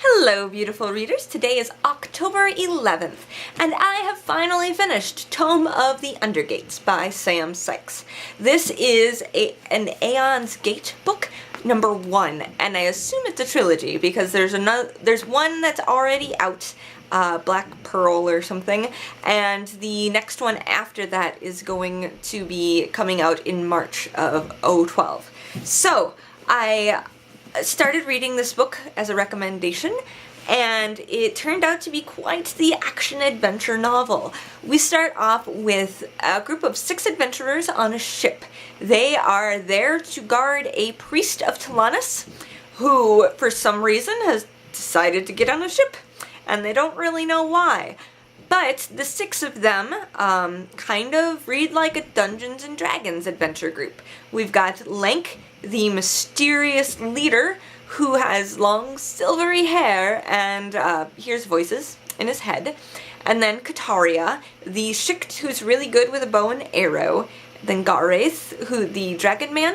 Hello, beautiful readers. Today is October 11th, and I have finally finished Tome of the Undergates by Sam Sykes. This is an Aeon's Gate book, number 1, and I assume it's a trilogy because there's one that's already out, Black Pearl or something, and the next one after that is going to be coming out in March of 2012. So, I started reading this book as a recommendation, and it turned out to be quite the action-adventure novel. We start off with a group of 6 adventurers on a ship. They are there to guard a priest of Talanis, who, for some reason, has decided to get on a ship, and they don't really know why. But the 6 of them kind of read like a Dungeons and Dragons adventure group. We've got Lenk, the mysterious leader, who has long silvery hair and hears voices in his head. And then Kataria, the Shikt who's really good with a bow and arrow. Then Gareth, the dragon man,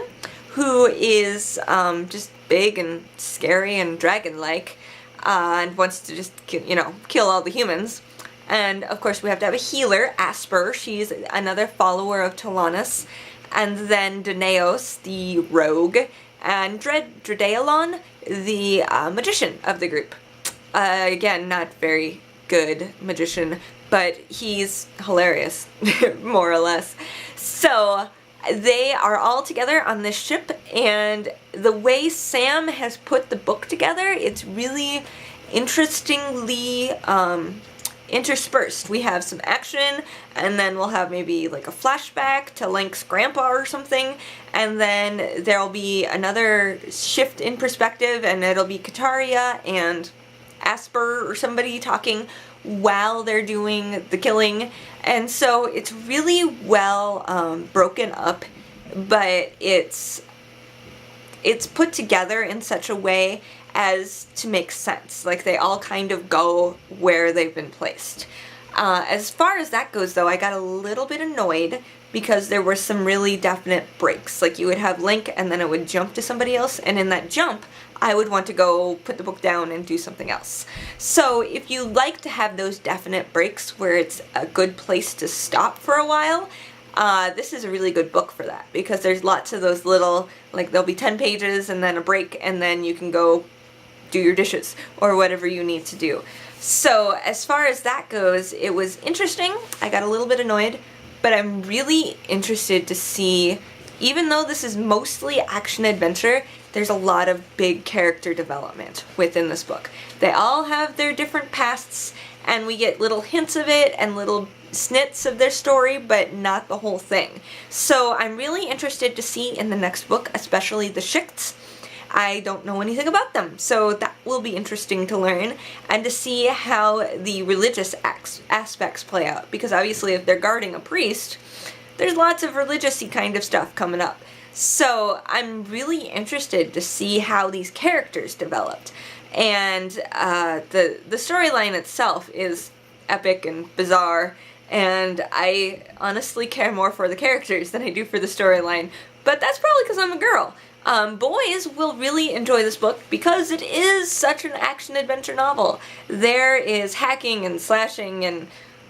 who is just big and scary and dragon-like, and wants to just, kill all the humans. And of course we have to have a healer, Asper. She's another follower of Talanis. And then Danaos, the rogue, and Dredaelon, the magician of the group. Again, not very good magician, but he's hilarious, more or less. So they are all together on this ship, and the way Sam has put the book together, it's really interestingly interspersed. We have some action, and then we'll have maybe like a flashback to Lenk's grandpa or something, and then there'll be another shift in perspective, and it'll be Kataria and Asper or somebody talking while they're doing the killing. And so it's really well broken up, but it's put together in such a way as to make sense. Like, they all kind of go where they've been placed. As far as that goes, though, I got a little bit annoyed because there were some really definite breaks. Like, you would have Lenk and then it would jump to somebody else, and in that jump, I would want to go put the book down and do something else. So if you like to have those definite breaks where it's a good place to stop for a while, this is a really good book for that, because there's lots of those little, like, there'll be 10 pages and then a break, and then you can go do your dishes or whatever you need to do. So as far as that goes, it was interesting. I got a little bit annoyed, but I'm really interested to see, even though this is mostly action-adventure, there's a lot of big character development within this book. They all have their different pasts, and we get little hints of it and little snits of their story, but not the whole thing. So I'm really interested to see in the next book, especially the Shikts. I don't know anything about them, so that will be interesting to learn, and to see how the religious aspects play out, because obviously if they're guarding a priest, there's lots of religious-y kind of stuff coming up. So I'm really interested to see how these characters developed. And the storyline itself is epic and bizarre, and I honestly care more for the characters than I do for the storyline, but that's probably because I'm a girl. Boys will really enjoy this book because it is such an action-adventure novel. There is hacking and slashing and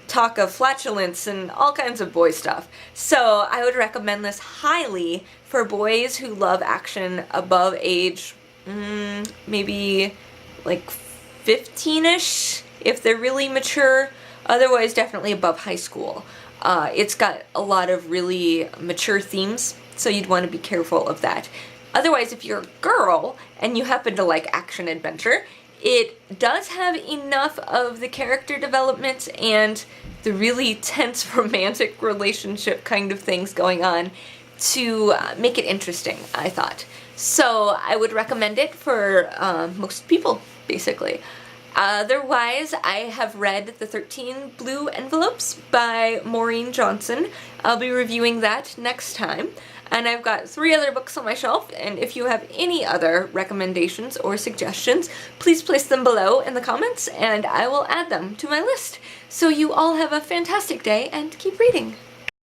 talk of flatulence and all kinds of boy stuff. So I would recommend this highly for boys who love action above age, maybe like 15-ish, if they're really mature. Otherwise, definitely above high school. It's got a lot of really mature themes, so you'd want to be careful of that. Otherwise, if you're a girl and you happen to like action-adventure, it does have enough of the character development and the really tense romantic relationship kind of things going on to make it interesting, I thought. So I would recommend it for most people, basically. Otherwise, I have read The 13 Blue Envelopes by Maureen Johnson. I'll be reviewing that next time. And I've got 3 other books on my shelf, and if you have any other recommendations or suggestions, please place them below in the comments, and I will add them to my list. So you all have a fantastic day, and keep reading!